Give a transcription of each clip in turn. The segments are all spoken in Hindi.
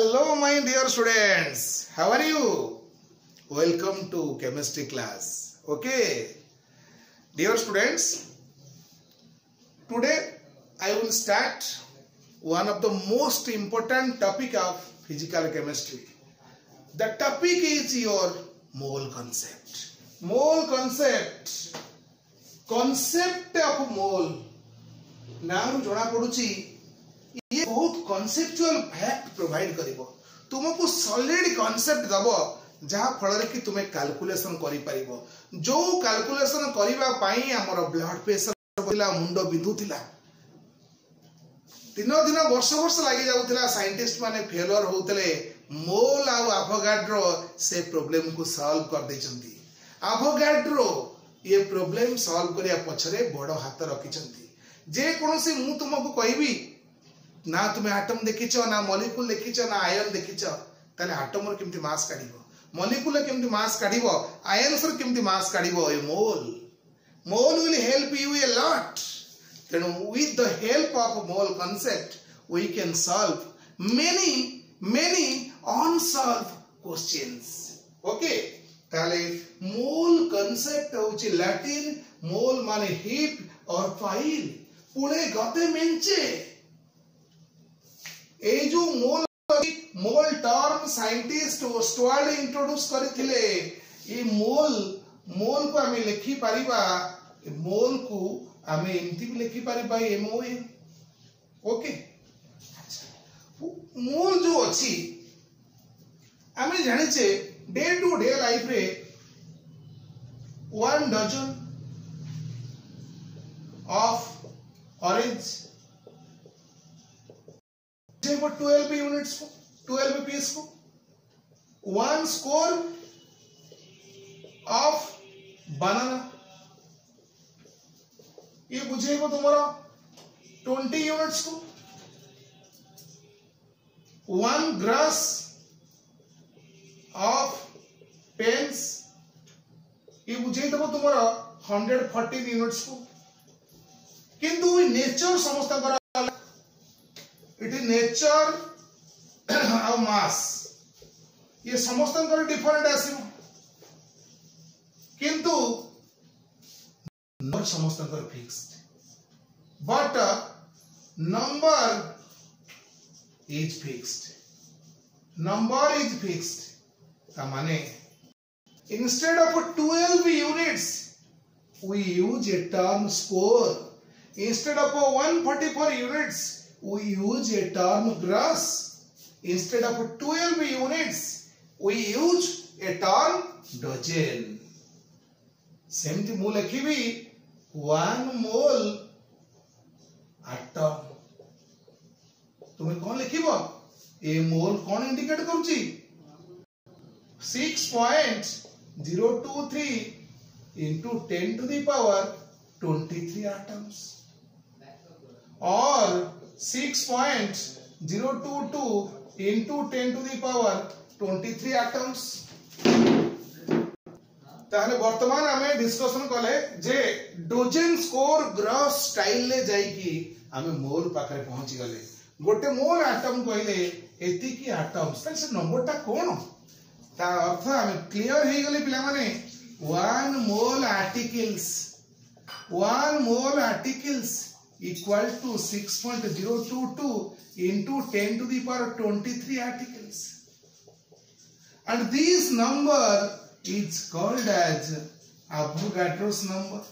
Hello my dear students, how are you? Welcome to chemistry class. Okay, dear students, today I will start one of the most important topic of physical chemistry. The topic is your mole concept. Mole concept of mole. Now जना पड़ुची ये बहुत कॉन्सेप्चुअल फैक्ट प्रोवाइड करिवो तुमको सॉलिड कॉन्सेप्ट दबो जहा फल कि तुमे कैलकुलेशन करि परिबो जो कैलकुलेशन करिबा पई हमर ब्लड प्रेशर बोला मुंडो बिंदुतिला दिन दिन वर्ष वर्ष लागि जाउतिला साइंटिस्ट माने फेलियर होतले मोल आ एवोगाड्रो से प्रॉब्लम को सॉल्व कर दैचंती एवोगाड्रो ये प्रॉब्लम सॉल्व करिया पछरे बड़ हाथ रखिचंती जे कोनोसी मु तुमको कहबी ना तुम्हें आटम देखिच ना मॉलिक्यूल देखिच ना आयन देखिच ताले आटम रो केमति मास काढिबो मॉलिक्यूल केमति मास काढिबो आयन सर केमति मास काढिबो a mole will help you a lot तेणु with the help of mole concept we can solve many unsolve questions okay ताले मोल कांसेप्ट होची लैटिन मोल माने हीप और फाइल पुणे गते मेंचे ए जो मोल टर्म साइंटिस्ट स्टुअर्ट इंट्रोड्यूस करथिले ये मोल को हमें लिखि परिबा मोल को हमें एमती भी लिखि परिबा MOL ओके मोल जो अछि हमें जानि छे डे टू डे लाइफ रे 1 डजन ऑफ ऑरेंज 12 यूनिट्स को 12 पीस को 1 स्कोर ऑफ बनाना ये बुझेगा तुम्हारा 20 यूनिट्स को 1 ग्रास ऑफ पेन्स ये बुझेगा तुम्हारा 114 यूनिट्स को किंतु नेचर समस्त इट इज नेचर और मास ये समस्त डिफरेंट आसीबो किंतु नंबर समस्त fixed but number is fixed ता माने instead of 12 units we use a term score instead of 144 units we use a term gross instead of 12 units we use a term dozen सेमती मु लिखिबी 1 मोल आटम तुम कौन लिखिबो ए मोल कौन इंडिकेट करूची 6.023 into 10 to the power 23 atoms or 6.022 into 10 to the power 23 atoms ताहले वर्तमान हमें डिस्कशन कले जे डोजेन स्कोर ग्रॉस स्टाइल ले जाई कि हमें मोल पाखरे पहुंची गले गोटे मोल एटम कहले एति की एटम्स से नंबरटा कोन ता अर्थ हमें क्लियर हे गले पिला माने 1 मोल articles equal to 6.022 into 10 to the power 23 articles and this number is called as Avogadro's number.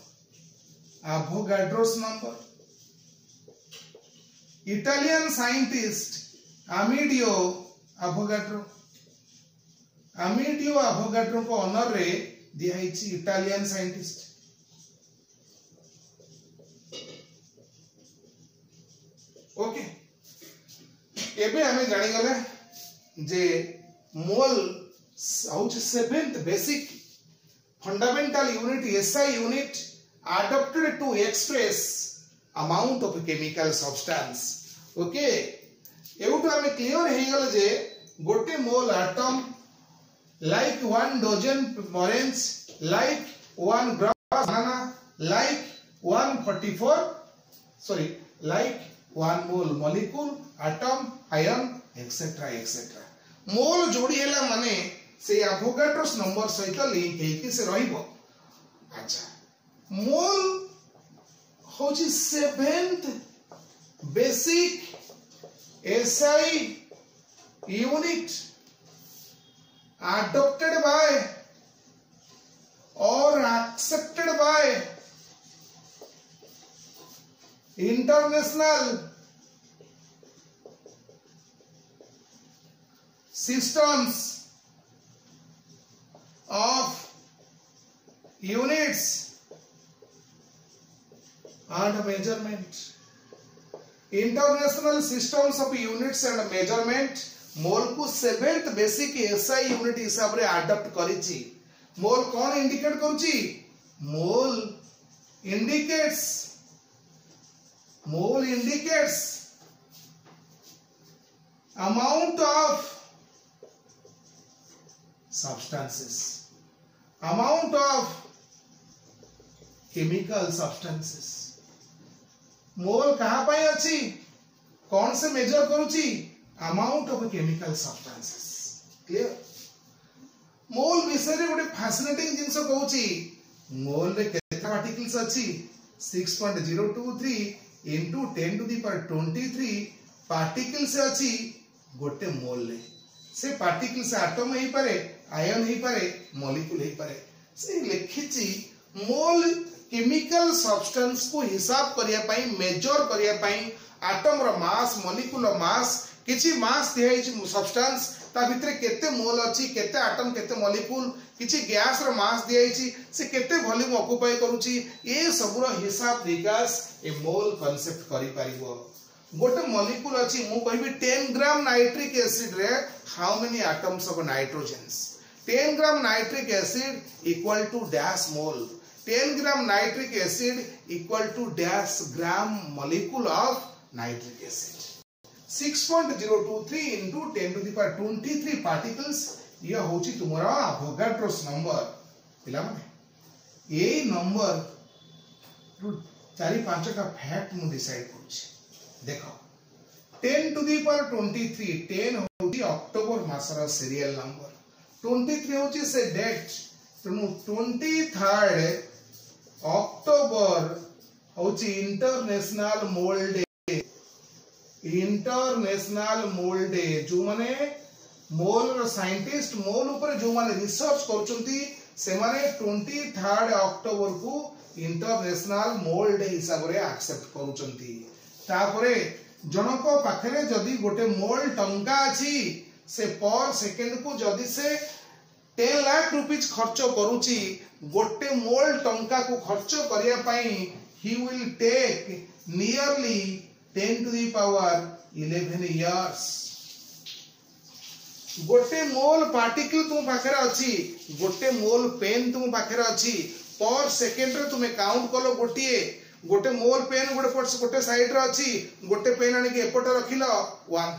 Italian scientist Amedeo Avogadro को ऑनर रे दिया हिची इटालियन साइंटिस्ट ओके एबे हमें जानि गले जे मोल आउच 7th basic fundamental unit SI unit adopted to express amount of chemical substance okay एउटो हमें क्लियर हे गले जे गोटे mole atom like 1 dozen orange like 1 grass banana like 1 mole molecule, atom, ion etcetera etcetera. Mole जोड़ी हैला माने से एवोगाड्रोस नंबर सहित लिंक हेकि से रहिबो। अच्छा मोल होची seventh basic SI unit adopted by or accepted by international systems of units and measurement। International systems of units and measurement mole को सेवेंथ बेसिक एसआई यूनिट हिसाब रे अडॉप्ट करिछि। मोल कौन इंडिकेट करूछि? Mole indicates amount of substances, amount of chemical substances। Mole कहाँ पाई अच्छी? कौन से मेजर करूची? Amount of chemical substances. Clear? Mole विषय रे गोटे फैसिनेटिंग जिंस कहूची। मोल रे केतना पार्टिकल्स अच्छी? 6.023 into 10 to the power 23 particles अच्छी गोटे मोल रे। से पार्टिकल्स एटम ही पारे, आयन ही पारे, मॉलिक्यूल ही पारे। से लिखिची मोल केमिकल सब्सटेंस को हिसाब करिया पाई, मेजर करिया पाई एटम रो मास, मॉलिक्यूल रो मास, किछि मास दिया सब्सटेंस ता भितरे केते मोल अछि, केते एटम, केते मॉलिक्यूल, किछि गैस रो मास दिया से केते वॉल्यूम ऑक्युपाई करूची, ए सब रो हिसाब विकास ए मोल कांसेप्ट करि परिबो। गोटे मॉलिक्यूल अछि मु कहबी 10 ग्राम नाइट्रिक एसिड रे how many atoms of nitrogens. 10 gram nitric acid equal to dash mole. 10 gram nitric acid equal to dash gram molecule of nitric acid. 6.023 into 10 to the power 23 particles यह होची तुमरा एवोगाड्रोस नंबर। पिला माने ए नंबर रु 4-5 टा फैक्ट मु डिसाइड करूची। देखो 10 to the power 23 10 होची अक्टोबर मासर सीरियल नंबर, 23 होची से डेट तेनु 23rd अक्टोबर होची इंटरनेशनल मोल डे। इंटरनेशनल मोल डे जो माने मोल रो साइंटिस्ट मोल ऊपर जो माने रिसर्च करचंती से माने 23rd अक्टोबर को इंटरनेशनल मोल डे हिसाब रे एक्सेप्ट करूचंती। तापरे जनको पाखरे जदी गोटे मोल टंका अछि से पर सेकंड को जदी से 10 लाख रुपीस खर्च करूची, गोटे मोल टंका को खर्च करिया पाई he will take nearly 10 to the power 11 years। गोटे मोल पार्टिकल तुम पाखरे अछि, गोटे मोल पेन तुम पाखरे अछि, पर सेकंड रे तुमे काउंट कलो गोटे मोल पेन गोटे साइड रे अछि, गोटे पेन आनी के एपट रखिलो 1,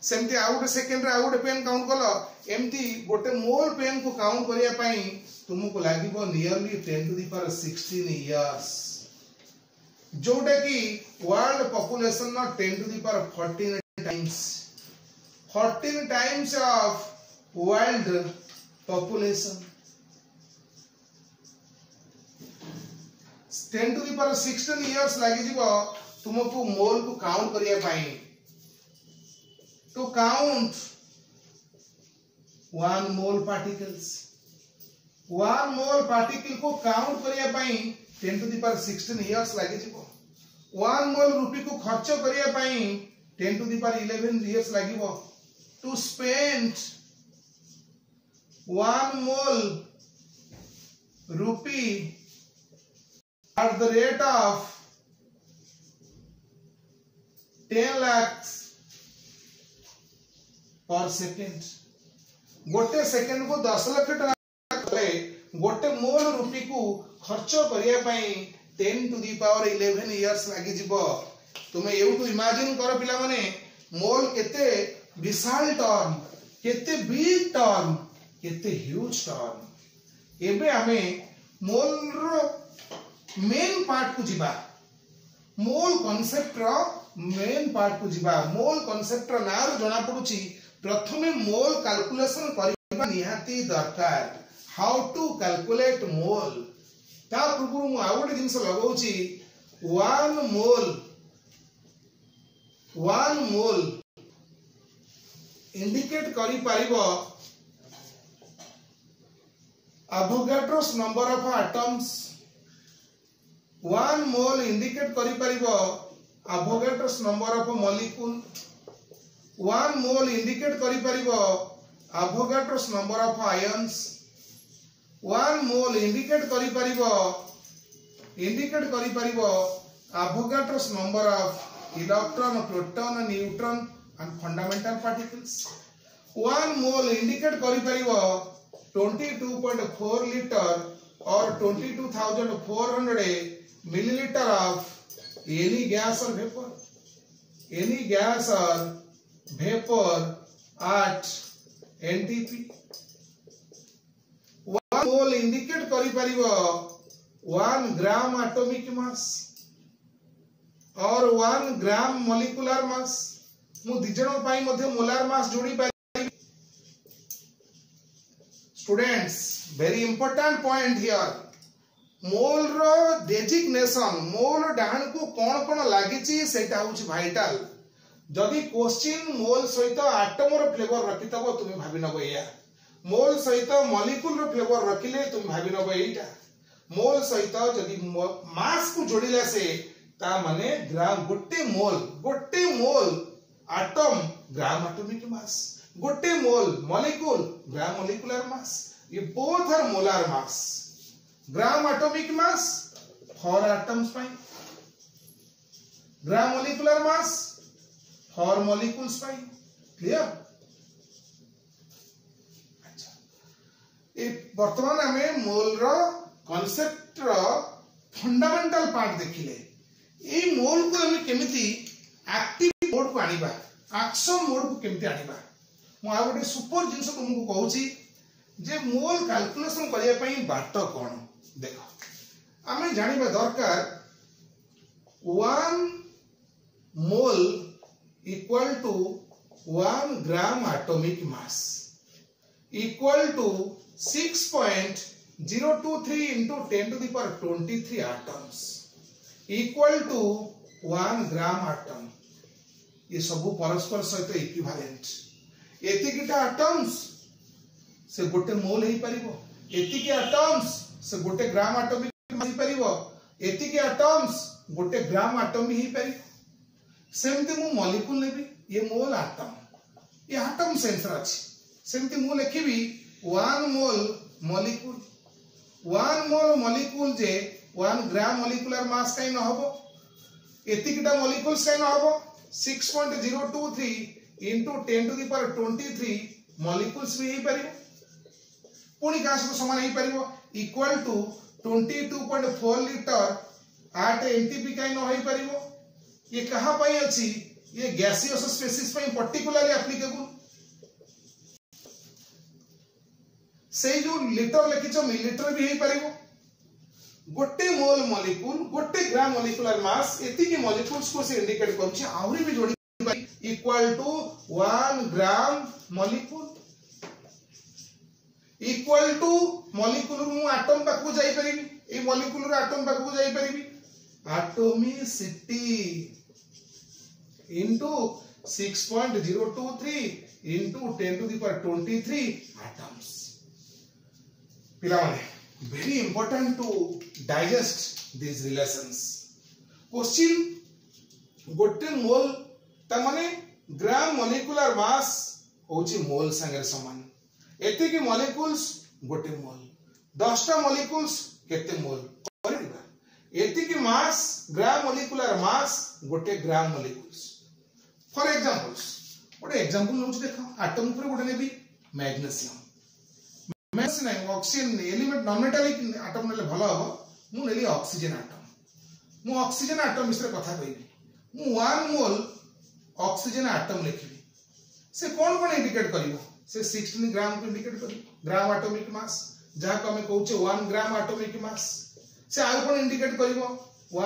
सेमती आ गोटे सेकंड रे आ गोटे पेन काउंट कलो, एमती गोटे मोल पेन को काउंट करिया पई तुमको लागिबो nearly 10 to the power 16 years। जोटा कि वर्ल्ड पॉपुलेशन ना 10 to the power 14 times of world population. 10 to the power 16 years लागि जीवो तुमको मोल को काउंट करिया पाई। To count 1 mole particles, 1 mole particle को काउंट करिया पाई 10 to the power 16 years लागि जीवो। 1 मोल रुपी को खर्च करिया पाई 10 to the power 11 years लागिवो। To spend 1 mole rupee at the rate of 10 lakhs per second। गोटे सेकंड को 10 लाख टका गोटे मोल रुपी को खर्च करिया पाई 10 to the power 11 years लागि जीवो। तुमे एउटू इमेजिन करो पिला माने मोल केते विशाल टर्म, केते बिग टर्म, केते ह्यूज टर्म। एबे हमें मोल रो मेन पार्ट को जीवा। मोल कांसेप्ट रो मेन पार्ट को जिबा मोल कांसेप्ट रो नार जणा पडुची प्रथमे मोल कैलकुलेशन करबा निहाती दरकार हाउ टू कैलकुलेट मोल ता पूर्व मु आ गोटे जिंस लगाउची 1 मोल इंडिकेट करि पारिबो Avogadro's number of atoms 1 mole indicate करि पारिबो Avogadro's number of molecule 1 mole indicate करि पारिबो Avogadro's number of ions 1 mole indicate करि पारिबो Avogadro's number of electron proton neutron and fundamental particles 1 mole indicate kari paribo 22.4 liter or 22,400 milliliter of any gas or vapor at NTP 1 mole indicate kari paribo 1 gram atomic mass or 1 gram molecular mass मु दिजन पाई मध्ये मोलार मास जोड़ी पाई students very important point here mole रो डेजिग्नेशन मोल डाहन को कोन लागि छि सेटा होछि वाइटल जदी क्वेश्चन मोल सहित एटम रो फ्लेवर रखितबो तुम भाबी नबो या मोल सहित मॉलिक्यूल रो फ्लेवर रखिले तुम भाबी नबो एटा मोल सहित जदी मास को जोड़िला से ता माने ग्राम गोटे मोल एटम ग्राम एटॉमिक मास गोटे मोल मॉलिक्यूल ग्राम मॉलिक्यूलर मास ये both are molar mass gram atomic mass for atoms पाई gram molecular mass for molecules पाई क्लियर अच्छा ए वर्तमान हमें मोल रो कांसेप्ट रो फंडामेंटल पार्ट देखिले ए मोल को हमें केमिति एक्टिव मोड को आनिबा एक्शन मोड को केमती आनिबा मु आ गोटे सुपर जिंस तुमको कहूची जे मोल कैलकुलेशन करिया पई बाट कोन देखो आमे जानिबा दरकार 1 mole equal to 1 gram atomic mass equal to 6.023 into 10 to the power 23 atoms equal to 1 gram atom ये सब परस्पर सहित इक्विवेलेंट एतिकिटा एटम्स से गोटे मोल हे परिबो एतिकी एटम्स से गोटे ग्राम एटॉमिक मास परिबो एतिकी एटम्स गोटे ग्राम एटम ही परिबो सेमते मु मॉलिक्यूल लेबी ये मोल एटम ये एटम सेंस रा अछि सेमते मु लिखिबी 1 मोल मॉलिक्यूल जे 1 ग्राम मॉलिक्यूलर मास काई न होबो एतिकिटा मॉलिक्यूल्स काई न होबो 6.023 into 10 to the power 23 molecules भी ही परिबो पुनी का समान ही परिबो equal to 22.4 litre at NTP काई न होई परिबो ये कहा पाई अछि ये गैसियस स्पेसीज पई पर्टिकुलरली एप्लीकेबल से जो लीटर लिखिछो मिलीलीटर भी ही परिबो गोटे मोल मॉलिक्यूल गोटे ग्राम मॉलिक्यूलर मास एति की मॉलिक्यूल्स को से इंडिकेट करछि आउरी भी जोड़ी equal to 1 gram molecule equal to molecule मु एटम पाकु जाई परिबी ए मॉलिक्यूल रो एटम पाकु जाई परिबी atomicity into 6.023 into 10 to the power 23 atoms पिला माने very important to digest these relations question गोटे मोल त माने ग्राम मॉलिक्यूलर मास होची मोल संगे समान एते की मॉलिक्यूल्स गोटे मोल 10 टा मॉलिक्यूल्स केते मोल करबा एते की मास ग्राम मॉलिक्यूलर मास गोटे ग्राम मॉलिक्यूल्स फॉर एग्जांपल्स गोटे एग्जांपल नोच देखो एटम पर गोटे नेबी magnesium magnesium oxygen element non metallic atom नेले भलो हो मु नेली ऑक्सीजन एटम मु ऑक्सीजन एटम विषय कथा कहबी मु 1 मोल ऑक्सीजन एटम लिखबी से कोन कोन इंडिकेट करिवो से 16 ग्राम को इंडिकेट करिवो ग्राम एटॉमिक मास जहा को हमें कहउचे 1 ग्राम एटॉमिक मास से आउ कोन इंडिकेट करिवो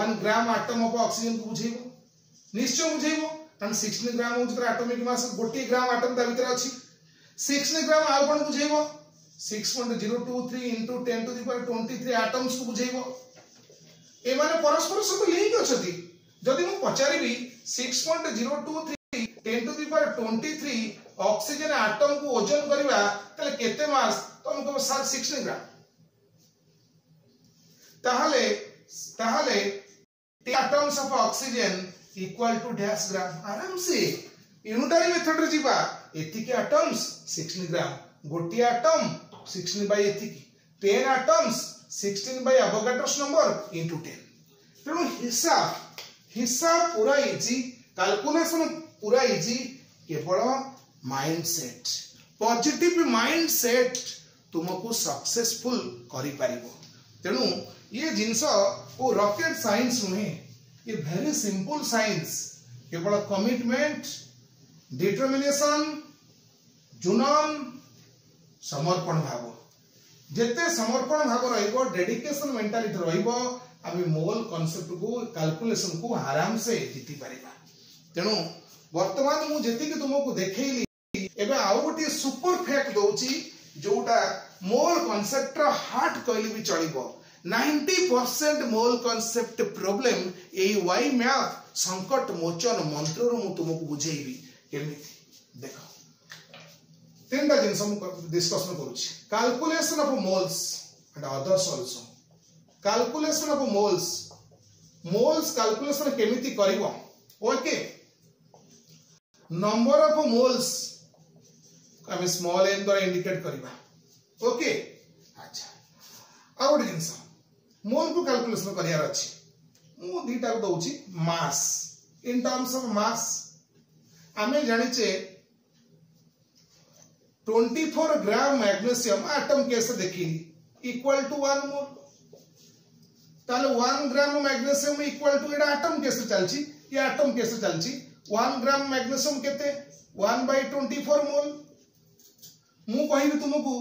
1 ग्राम एटम ऑफ ऑक्सीजन को बुझेबो निश्चय बुझेइबो कारण 16 ग्राम होउछ तर एटॉमिक मास गोटे ग्राम एटम ता भीतर अछि 16 ग्राम आ कोन बुझेइबो 6.023 into 10 to the power 23 atoms को बुझेइबो ए माने परस्पर सब लिंक अछथि जदि मु पचारिबी 6.023 10 to the power 23 oxygen atom को ओजन करबा तले केते मास तो हमको 16 ग्राम ताहले atoms of oxygen equal to dash gram आराम से यूनिटरी मेथड रे जीवा एतिके एटम्स 16 ग्राम गोटी एटम 16 बाय एतिकी 10 atoms 16 by Avogadro's number into 10 तेणु हिसाब पूरा इजी कैलकुलेशन पूरा इजी केवल माइंडसेट पॉजिटिव माइंडसेट तुमको सक्सेसफुल करि पारिबो तेणु ये जिंस को रॉकेट साइंस नुहे ये वेरी सिंपल साइंस केवल कमिटमेंट डिटरमिनेशन जुनून समर्पण भाव जेते समर्पण भाव रहिबो डेडिकेशन मेंटालिटी रहिबो आमे मोल कांसेप्ट को कैलकुलेशन को आराम से जीति पारिबा तेणु वर्तमान मु जेति कि तुमको देखैली एबे आउ गोटे सुपर फैक्ट दोची जोटा मोल कांसेप्ट रा हार्ट कहली भी चलिबो 90% मोल कांसेप्ट प्रॉब्लम एई वाई मैथ संकट मोचन मंत्र रो मु तुमको बुझेइबी केमिति देखो तीनटा जिंस मु डिस्कशन करूची calculation of moles and others also calculation of moles calculation केमिति करिवो ओके नंबर ऑफ मोल्स हमें स्मॉल n द्वारा इंडिकेट करिबा ओके अच्छा आउट जिंस मोल को कैलकुलेशन करियार अछि मु दीटा को दउची मास इन टर्म्स ऑफ मास हमें जानिचे 24 ग्राम मैग्नीशियम एटम कैसे देखी इक्वल टू 1 मोल ताले 1 ग्राम magnesium equal to Etah atom कैसे चलची ये एटम कैसे चलची 1 ग्राम मैग्नीशियम केते 1/24 मोल मु कहिबी तुमको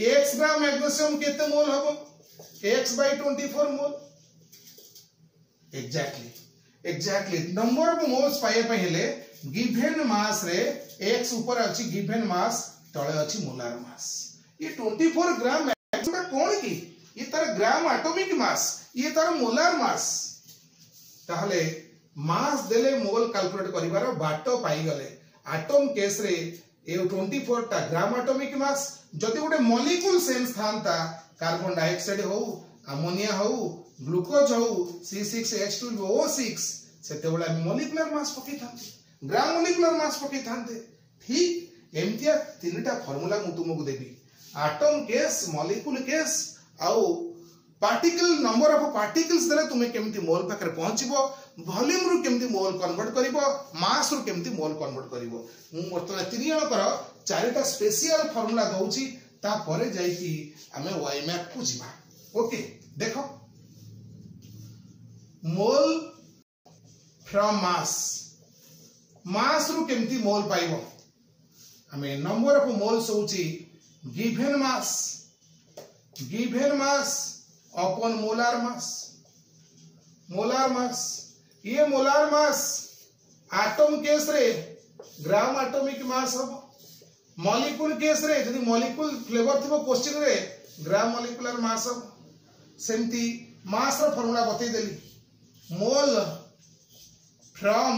x ग्राम मैग्नीशियम केते मोल हबो x/24 mole exactly number of moles पाए पे हेले गिवन मास रे x ऊपर अछि गिवन मास तळे अछि मोलार मास ये 24 ग्राम मैग्नीशियम कोन की ये तार ग्राम एटॉमिक मास ये तार मोलार मास ताहले मास देले मोल कैलकुलेट करिवार बाटो पाई गले एटम केस रे ए 24 टा ग्राम एटॉमिक मास जति गोटे मॉलिक्यूल सेंस थांता कार्बन डाइऑक्साइड हो अमोनिया हो ग्लूकोज हो C6H12O6 सेते बडा मॉलिक्यूलर मास पकई थांते ग्राम मॉलिक्यूलर मास पकई थांते ठीक एमतिया तीनटा फार्मूला मु तुमको देबी एटम केस मॉलिक्यूल केस आउ पार्टिकल नंबर ऑफ पार्टिकल्स देले तुमे केमती मोल पाकर पहुंचबो वॉल्यूम रु केमती मोल कन्वर्ट करिवो मास रु केमती मोल कन्वर्ट करिवो मु वर्तमान तीन जण कर चारिटा स्पेशल फार्मूला दउची ता परे जाई कि हमें वाई मैप को जिबा ओके देखो मोल फ्रॉम मास रु केमती मोल पाइबो हमें नंबर ऑफ मोल्स होची given mass upon molar mass ये मोलार मास एटम केस रे ग्राम एटॉमिक मास हम मॉलिक्यूल केस रे यदि मॉलिक्यूल फ्लेवर थिबो क्वेश्चन रे ग्राम मॉलिक्यूलर मास हम सेमती मास रो फार्मूला बतै देली mole from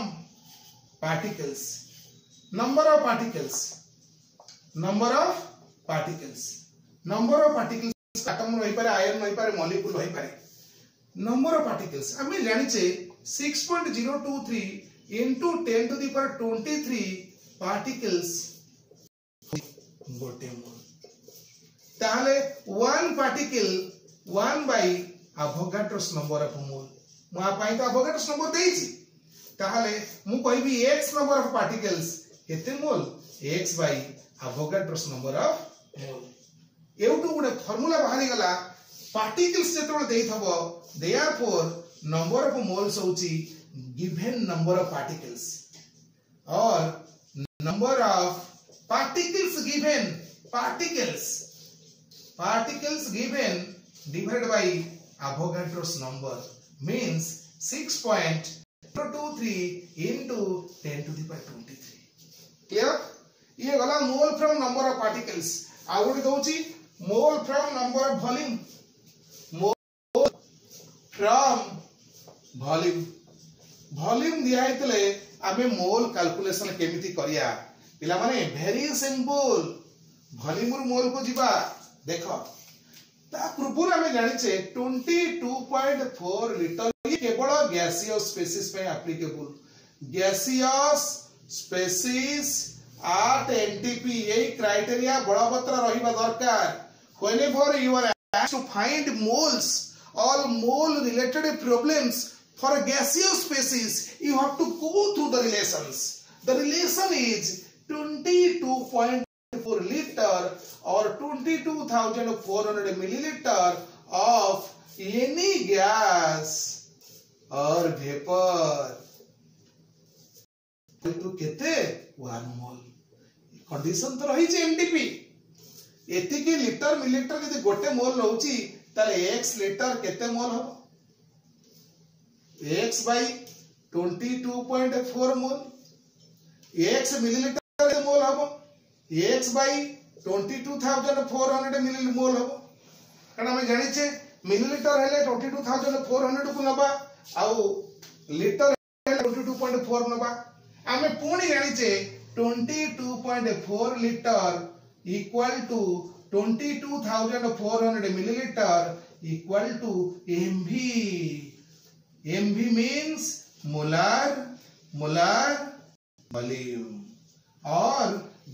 particles number of particles atom रही पारे आयन रही पारे मॉलिक्यूल रही पारे नंबर ऑफ पार्टिकल्स हमें जानिचे 6.023 into 10 to the power 23 particles गोटे मोल ताहले 1 particle 1 by Avogadro's number of मोल मु पाई तो एवोगाड्रोस नंबर देइछि ताहले मु कहबी x नंबर ऑफ पार्टिकल्स केते mole x by Avogadro's number of mole एउटु गुडे फार्मूला बाहरी गला पार्टिकल्स जेतबे देइथबो देयरफॉर नंबर ऑफ मोल्स होची गिवन नंबर ऑफ पार्टिकल्स और number of particles given divided by Avogadro's number means 6.023 0.023 into 10 to the power 23. Clear? ये गला mole from number of particles. आ गोटे दउची mole from number of volume. Mole from volume. Volume दिया हेतले आमे मोल कैलकुलेशन केमिति करिया पिला माने वेरी सिंपल। वॉल्यूम रु मोल को जीवा देखो ता पूर्व आमे जानि छे 22.4 लीटर ये केवल गैसियस स्पेसीज पे applicable. Gaseous species at NTP यही क्राइटेरिया बड़पत्र रहिबा दरकार। whenever you are asked to find moles or mole related problems for a gaseous species you have to go through the relations. The relation is 22.4 liter or 22,400 milliliter of any gas or vapor to केते 1 mole। कंडीशन तो रही एमटीपी एति की लीटर मिलीलीटर यदि गोटे मोल रहउची ताले x लीटर केते मोल हो x बाय 22.4 मोल। x मिलीलीटर केते मोल हो x बाय 22,400 मिली मोल हो। कारण हम जानि छे मिलीलीटर हेले 22,400 को नबा आउ लीटर हेले 22.4 नबा। आमे पुणी जानि छे 22.4 liter equal to 22,400 milliliter equal to MV. MV means molar volume और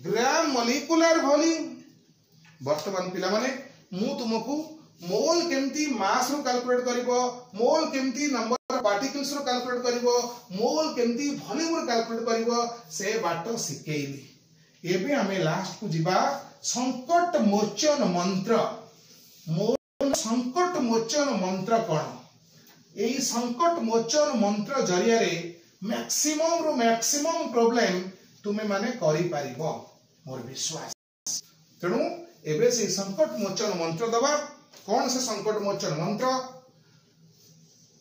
ग्राम मोलिकुलर वॉल्यूम। वर्तमान पिला माने मु तुमको मोल केमती मास रो कैलकुलेट करिवो, मोल केमती नंबर पार्टिकल्स रो कैलकुलेट करिवो, मोल केमती वॉल्यूम रो कैलकुलेट करिवो से बाटो सिकेइली। एबे हमें लास्ट को जिबा संकट मोचन मंत्र। मोल संकट मोचन मंत्र कोन? एई संकट मोचन मंत्र जरिया रे मैक्सिमम प्रॉब्लम तुमे माने करि पारिबो मोर विश्वास। तेनु एबे से संकट मोचन मंत्र दबा। कौन से संकट मोचन मंत्र?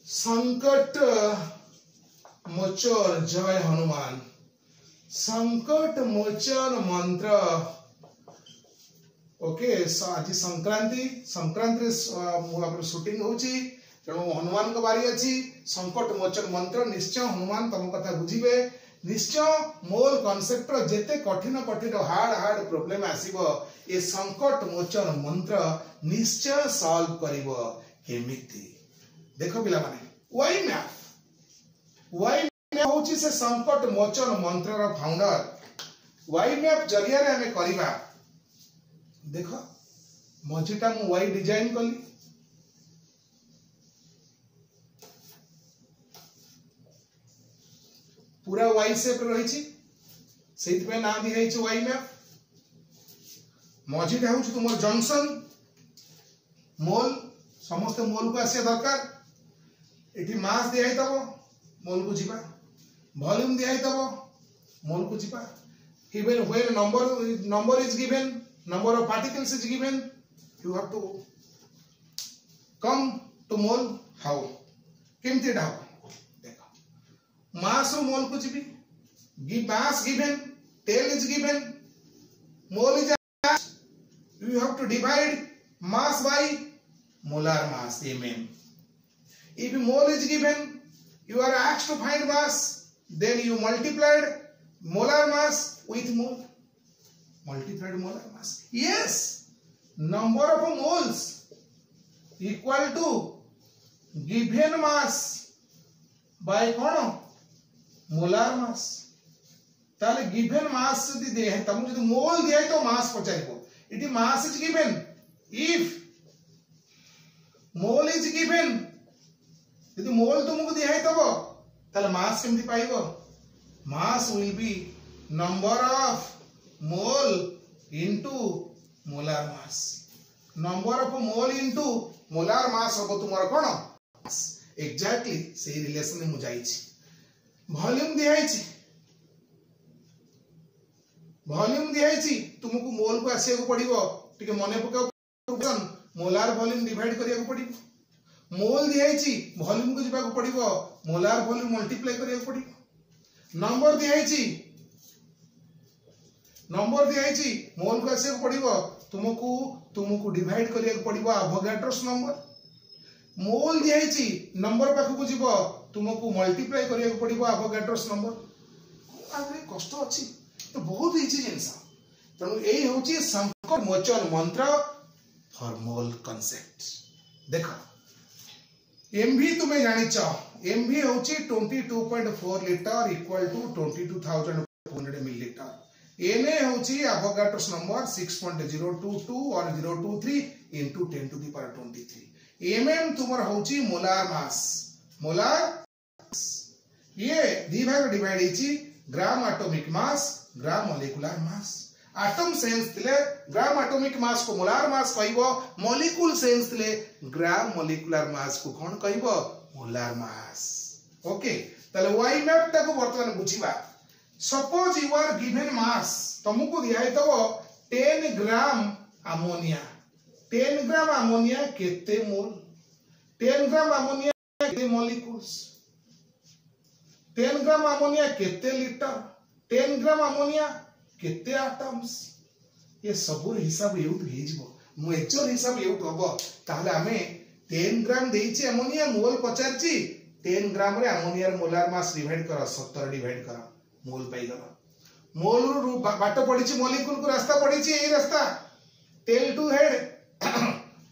संकट मोचन जय हनुमान। संकट मोचन मंत्र। ओके आज संक्रांति शूटिंग होची तेणु हनुमान को बारी अच्छी। संकट मोचन मंत्र निश्चय हनुमान तुम कथा बुझीबे। निश्चय मोल कॉन्सेप्ट रो जेते कठिन हार्ड प्रॉब्लम आसीबो ए संकट मोचन मंत्र निश्चय सॉल्व करिवो। केमिति देखो पिला माने वाई मैप होची से संकट मोचन मंत्र रो फाउंडर। वाई मैप जरिया रे हमें करिबा। देखो मझीटा मु वाई डिजाइन कली पूरा वाई शेप रही सेति पे ना दी है वाई मैप। मझीटा हूँ तुम जंक्शन मोल समस्त मोल को आसिया दरकार। एठी मास दिया मोल को जीवा, वॉल्यूम दिया मोल को जीवा। Even when number is given, number of particles is given, you have to come to mole. हाउ केमती डाउ देखो मास रो मोल को जीवी। मास गिवन, टेल is given, mole is you have to divide mass by molar mass mm. If mole is given you are asked to find mass, then you multiplied molar mass with mole, multiplied molar mass. Yes, number of moles equal to given mass by कौन molar mass। ताले given mass यदि दे है तब मुझे मोल दिया है तो मास पचाएगा। It is mass is given. If mole is given, यदि मोल तुमको दिया है तब ताले मास केमती पाइबो? Mass will be number of mole into molar mass. Number of mole into molar mass होबो तुमर कोन? Exactly से रिलेशन में मुझाई छी। वॉल्यूम दिया है छी, वॉल्यूम दिखाई तुमको मोल को आसिया को पड़िबो। टिके मने पकाओ मोलार वॉल्यूम डिवाइड करिया को पड़िबो। मोल दिखाई वॉल्यूम को जीवा को पड़िबो मोलार वॉल्यूम मल्टीप्लाई करिया पड़िबो नंबर दिया है मोल को आसे पड़िबो तुमको डिवाइड करिया पड़िबो एवोगाड्रोस नंबर मोल दिया है नंबर पाखु को जीवो तुमको मल्टीप्लाई करिया पड़िबो एवोगाड्रोस नंबर आगे कष्ट अछि तो बहुत इजी जिंस तेणु यही हूँ संकट मोचन मंत्र फॉर मोल कॉन्सेप्ट देख एमवी तुम्हें जानिच एमवी हूँ 22.4 litre equal to 22,400 millilitre N A हूँ एवोगाड्रोस नंबर 6.022 और 023 into 10 to the power 23 M M तुम हूँ मोलार मास ये दी भाग डिवाइड होती gram atomic mass gram molecular mass atom सेंस थिले ग्राम एटॉमिक मास को मोलार मास कहबो मॉलिक्यूल सेंस थिले ग्राम मॉलिक्यूलर मास को कोन कहबो मोलार मास ओके तले वाई मैप टाको वर्तमान बुझिबा suppose you are given mass तुमको दिया है तो 10 ग्राम अमोनिया केते मोल 10 ग्राम अमोनिया केते मॉलिक्यूल्स 10 ग्राम अमोनिया केते लिटर 10 ग्राम अमोनिया केते एटम्स ये सब हिसाब एउट हे जिवो मेजर हिसाब एउट हबो ताहले हमें 10 ग्राम देइछि अमोनिया मोल पचारछि 10 ग्राम रे अमोनिया रे मोलार मास डिवाइड कर 70 डिवाइड कर मोल पाई गलो मोल रो बाट पडिछि मॉलिक्यूल को रास्ता पडिछि एई रास्ता टेल टू हेड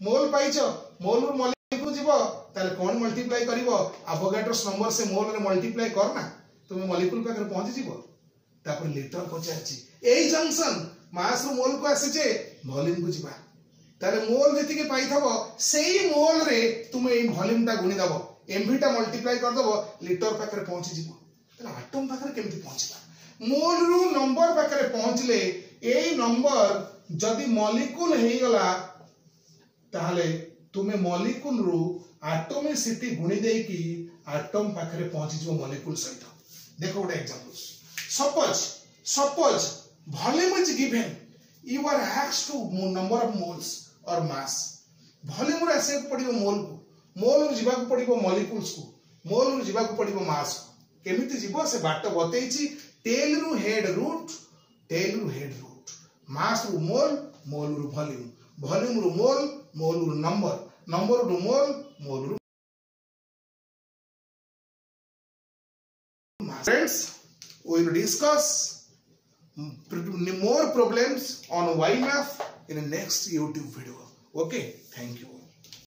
मोल पाइछो मोल रो मॉलिक्यूल जीवो ताले कोन मल्टीप्लाई करिवो एवोगाड्रोस नंबर से मोल रे मल्टीप्लाई करना तुम मॉलिक्यूल पाकर पहुंची जीवो तापर लिटर पचारछि एई जंक्शन मास रो मोल को आसीचे वॉल्यूम को जीवा तारे मोल जति के पाई थबो सेही मोल रे तुम एई वॉल्यूम ता गुणी दबो एमवी ता मल्टीप्लाई कर दबो लिटर पाकर पहुंची जीवो ताले एटम पाकर केमति पहुंचबा मोल रो नंबर पाकर पहुंचले एई नंबर जदी मॉलिक्यूल हेई गला ताहले तुमे मॉलिक्यूल रो एटॉमिसिटी गुणी देई की एटम पाकर पहुंची जीवो मॉलिक्यूल सहित देखो ଗୋଟେ example suppose volume is given you are asked to number of moles or mass volume रे आसे पड़िबो मोल रो जीवा को पड़िबो मॉलिक्यूल्स को मोल रो जीवा को पड़िबो मास को केमिति जीवो से बाट बतेइछि टेल रो हेड रूट मास रो मोल रो वॉल्यूम रो मोल रो नंबर रो मोल रो friends we will discuss more problems on YMAP in the next YouTube video. Okay, thank you.